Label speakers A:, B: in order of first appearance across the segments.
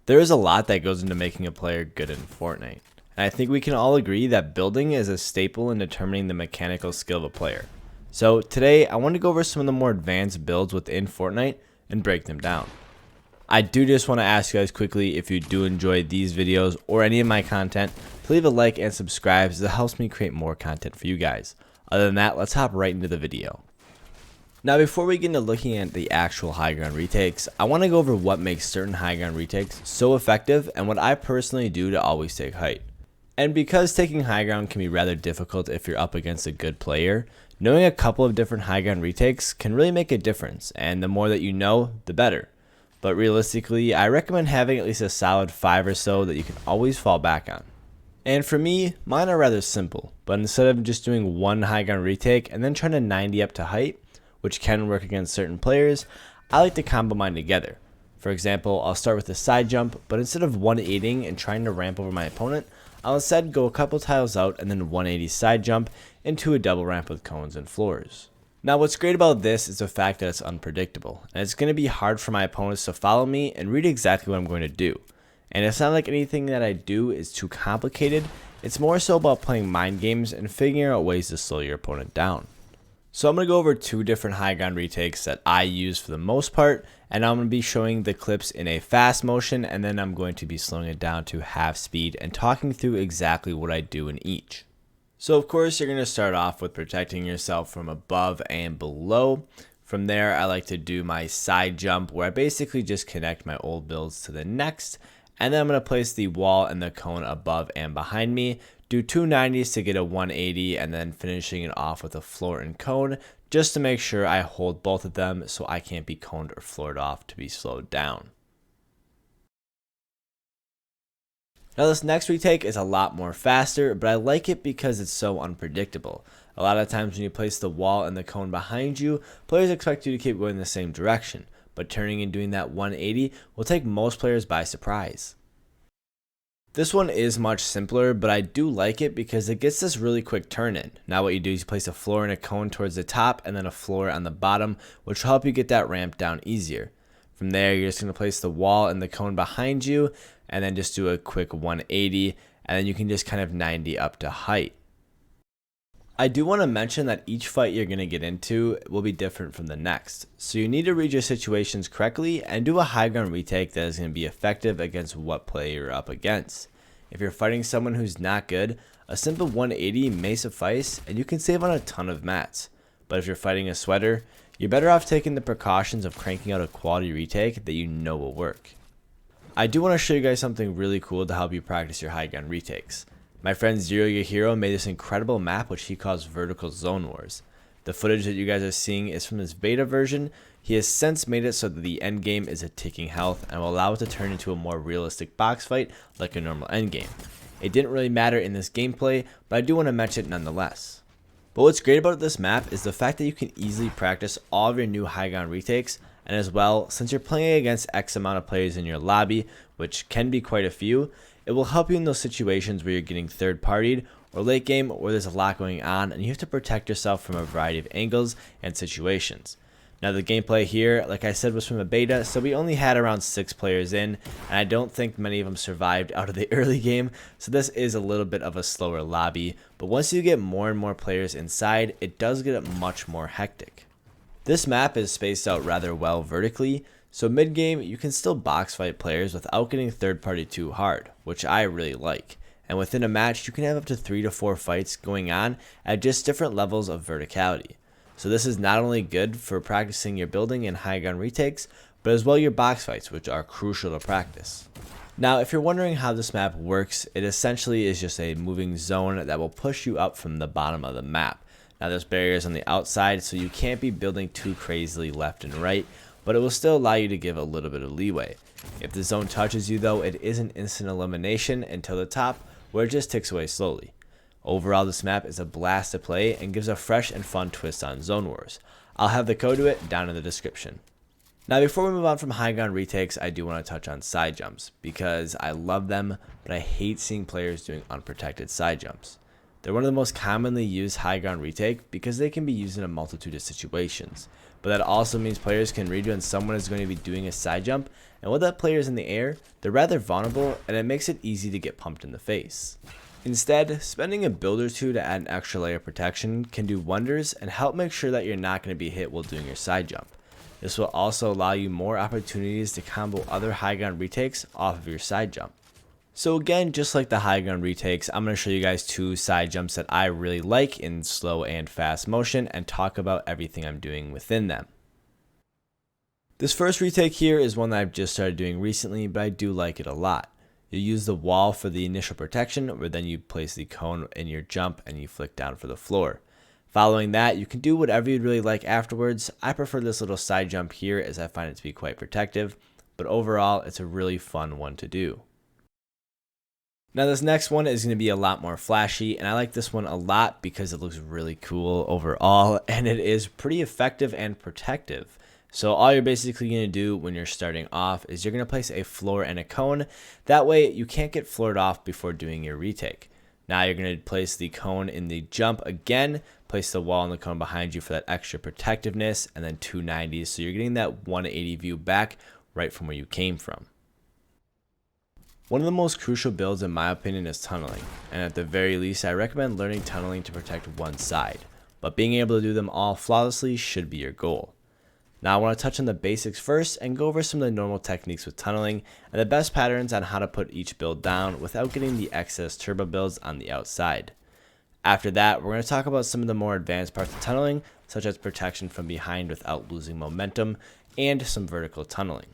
A: There is a lot that goes into making a player good in Fortnite, and I think we can all agree that building is a staple in determining the mechanical skill of a player. So today I want to go over some of the more advanced builds within Fortnite and break them down. I do just want to ask you guys quickly, if you do enjoy these videos or any of my content, to leave a like and subscribe as it helps me create more content for you guys. Other than that, let's hop right into the video. Now before we get into looking at the actual high ground retakes, I want to go over what makes certain high ground retakes so effective and what I personally do to always take height. And because taking high ground can be rather difficult if you're up against a good player, knowing a couple of different high ground retakes can really make a difference, and the more that you know, the better. But realistically, I recommend having at least a solid 5 or so that you can always fall back on. And for me, mine are rather simple, but instead of just doing one high ground retake and then trying to 90 up to height, which can work against certain players, I like to combo mine together. For example, I'll start with a side jump, but instead of 180ing and trying to ramp over my opponent, I'll instead go a couple tiles out and then 180 side jump into a double ramp with cones and floors. Now what's great about this is the fact that it's unpredictable, and it's going to be hard for my opponents to follow me and read exactly what I'm going to do. And it's not like anything that I do is too complicated, it's more so about playing mind games and figuring out ways to slow your opponent down. So I'm going to go over 2 different high ground retakes that I use for the most part, and I'm going to be showing the clips in a fast motion, and then I'm going to be slowing it down to half speed and talking through exactly what I do in each. So of course you're going to start off with protecting yourself from above and below. From there I like to do my side jump, where I basically just connect my old builds to the next, and then I'm going to place the wall and the cone above and behind me, do 290s to get a 180, and then finishing it off with a floor and cone just to make sure I hold both of them so I can't be coned or floored off to be slowed down. Now this next retake is a lot more faster, but I like it because it's so unpredictable. A lot of times when you place the wall and the cone behind you, players expect you to keep going the same direction, but turning and doing that 180 will take most players by surprise. This one is much simpler, but I do like it because it gets this really quick turn in. Now what you do is you place a floor and a cone towards the top and then a floor on the bottom, which will help you get that ramp down easier. From there, you're just going to place the wall and the cone behind you and then just do a quick 180, and then you can just kind of 90 up to height. I do want to mention that each fight you're going to get into will be different from the next, so you need to read your situations correctly and do a high ground retake that is going to be effective against what player you're up against. If you're fighting someone who's not good, a simple 180 may suffice and you can save on a ton of mats. But if you're fighting a sweater, you're better off taking the precautions of cranking out a quality retake that you know will work. I do want to show you guys something really cool to help you practice your high ground retakes. My friend Zero Your Hero made this incredible map which he calls Vertical Zone Wars. The footage that you guys are seeing is from his beta version. He has since made it so that the end game is a ticking health and will allow it to turn into a more realistic box fight like a normal end game. It didn't really matter in this gameplay, but I do want to mention it nonetheless. But what's great about this map is the fact that you can easily practice all of your new high ground retakes, and as well, since you're playing against X amount of players in your lobby, which can be quite a few, it will help you in those situations where you're getting third partied or late game where there's a lot going on and you have to protect yourself from a variety of angles and situations. Now the gameplay here, like I said, was from a beta, so we only had around 6 players in, and I don't think many of them survived out of the early game, so this is a little bit of a slower lobby, but once you get more and more players inside, it does get much more hectic. This map is spaced out rather well vertically, so mid game you can still box fight players without getting third party too hard, which I really like. And within a match you can have up to 3 to 4 fights going on at just different levels of verticality. So this is not only good for practicing your building and high ground retakes, but as well your box fights, which are crucial to practice. Now if you're wondering how this map works, it essentially is just a moving zone that will push you up from the bottom of the map. Now there's barriers on the outside, so you can't be building too crazily left and right, but it will still allow you to give a little bit of leeway. If the zone touches you though, it is an instant elimination until the top, where it just ticks away slowly. Overall, this map is a blast to play and gives a fresh and fun twist on Zone Wars. I'll have the code to it down in the description. Now before we move on from high ground retakes, I do want to touch on side jumps, because I love them, but I hate seeing players doing unprotected side jumps. They're one of the most commonly used high ground retake because they can be used in a multitude of situations, but that also means players can read you and someone is going to be doing a side jump, and with that player is in the air, they're rather vulnerable and it makes it easy to get pumped in the face. Instead, spending a build or two to add an extra layer of protection can do wonders and help make sure that you're not going to be hit while doing your side jump. This will also allow you more opportunities to combo other high ground retakes off of your side jump. So again, just like the high ground retakes, I'm going to show you guys two side jumps that I really like in slow and fast motion and talk about everything I'm doing within them. This first retake here is one that I've just started doing recently, but I do like it a lot. You use the wall for the initial protection, where then you place the cone in your jump and you flick down for the floor. Following that, you can do whatever you'd really like afterwards. I prefer this little side jump here as I find it to be quite protective, but overall it's a really fun one to do. Now this next one is going to be a lot more flashy, and I like this one a lot because it looks really cool overall and it is pretty effective and protective. So all you're basically going to do when you're starting off is you're going to place a floor and a cone. That way you can't get floored off before doing your retake. Now you're going to place the cone in the jump again, place the wall and the cone behind you for that extra protectiveness, and then 290s, so you're getting that 180 view back right from where you came from. One of the most crucial builds in my opinion is tunneling, and at the very least I recommend learning tunneling to protect one side, but being able to do them all flawlessly should be your goal. Now I want to touch on the basics first and go over some of the normal techniques with tunneling and the best patterns on how to put each build down without getting the excess turbo builds on the outside. After that, we're going to talk about some of the more advanced parts of tunneling, such as protection from behind without losing momentum and some vertical tunneling.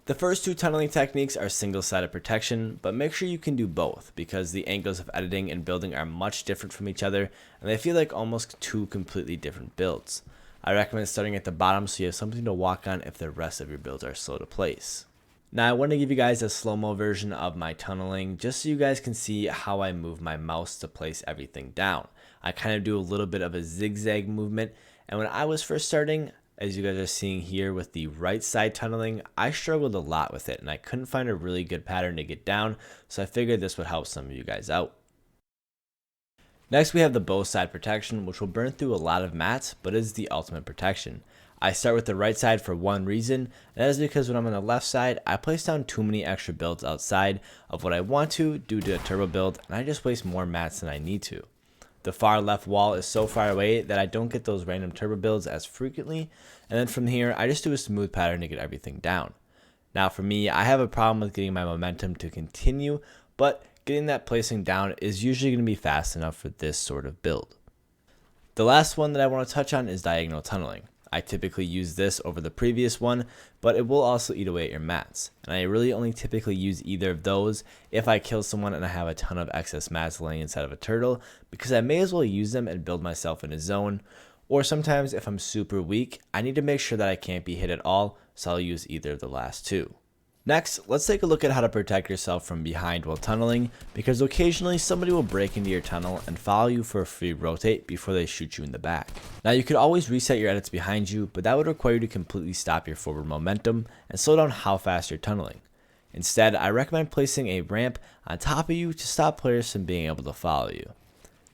A: The first two tunneling techniques are single-sided protection, but make sure you can do both because the angles of editing and building are much different from each other and they feel like almost two completely different builds. I recommend starting at the bottom so you have something to walk on if the rest of your builds are slow to place. Now I want to give you guys a slow-mo version of my tunneling just so you guys can see how I move my mouse to place everything down. I kind of do a little bit of a zigzag movement, and when I was first starting, as you guys are seeing here with the right side tunneling, I struggled a lot with it and I couldn't find a really good pattern to get down, so I figured this would help some of you guys out. Next we have the both side protection, which will burn through a lot of mats but is the ultimate protection. I start with the right side for one reason, and that is because when I'm on the left side, I place down too many extra builds outside of what I want to due to a turbo build, and I just waste more mats than I need to. The far left wall is so far away that I don't get those random turbo builds as frequently, and then from here I just do a smooth pattern to get everything down. Now for me, I have a problem with getting my momentum to continue, but getting that placing down is usually going to be fast enough for this sort of build. The last one that I want to touch on is diagonal tunneling. I typically use this over the previous one, but it will also eat away at your mats. And I really only typically use either of those if I kill someone and I have a ton of excess mats laying inside of a turtle, because I may as well use them and build myself in a zone. Or sometimes if I'm super weak, I need to make sure that I can't be hit at all, so I'll use either of the last two. Next, let's take a look at how to protect yourself from behind while tunneling, because occasionally somebody will break into your tunnel and follow you for a free rotate before they shoot you in the back. Now you could always reset your edits behind you, but that would require you to completely stop your forward momentum and slow down how fast you're tunneling. Instead, I recommend placing a ramp on top of you to stop players from being able to follow you.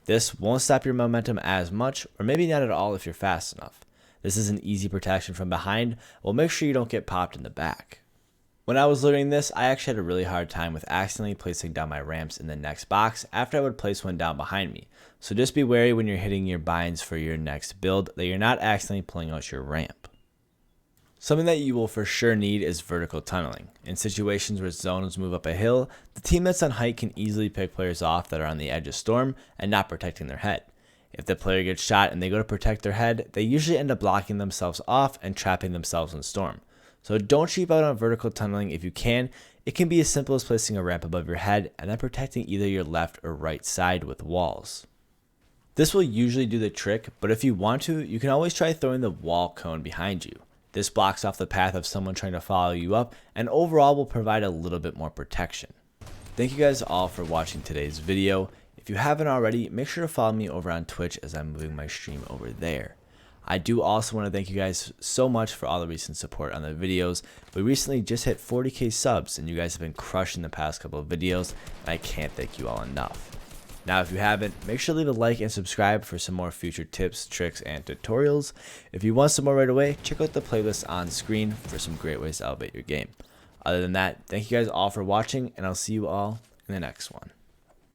A: This won't stop your momentum as much, or maybe not at all if you're fast enough. This is an easy protection from behind, will make sure you don't get popped in the back. When I was learning this, I actually had a really hard time with accidentally placing down my ramps in the next box after I would place one down behind me. So just be wary when you're hitting your binds for your next build that you're not accidentally pulling out your ramp. Something that you will for sure need is vertical tunneling. In situations where zones move up a hill, the team that's on height can easily pick players off that are on the edge of storm and not protecting their head. If the player gets shot and they go to protect their head, they usually end up blocking themselves off and trapping themselves in storm. So don't cheap out on vertical tunneling if you can. It can be as simple as placing a ramp above your head and then protecting either your left or right side with walls. This will usually do the trick, but if you want to, you can always try throwing the wall cone behind you. This blocks off the path of someone trying to follow you up and overall will provide a little bit more protection. Thank you guys all for watching today's video. If you haven't already, make sure to follow me over on Twitch as I'm moving my stream over there. I do also want to thank you guys so much for all the recent support on the videos. We recently just hit 40k subs and you guys have been crushing the past couple of videos, and I can't thank you all enough. Now, if you haven't, make sure to leave a like and subscribe for some more future tips, tricks, and tutorials. If you want some more right away, check out the playlist on screen for some great ways to elevate your game. Other than that, thank you guys all for watching, and I'll see you all in the next one.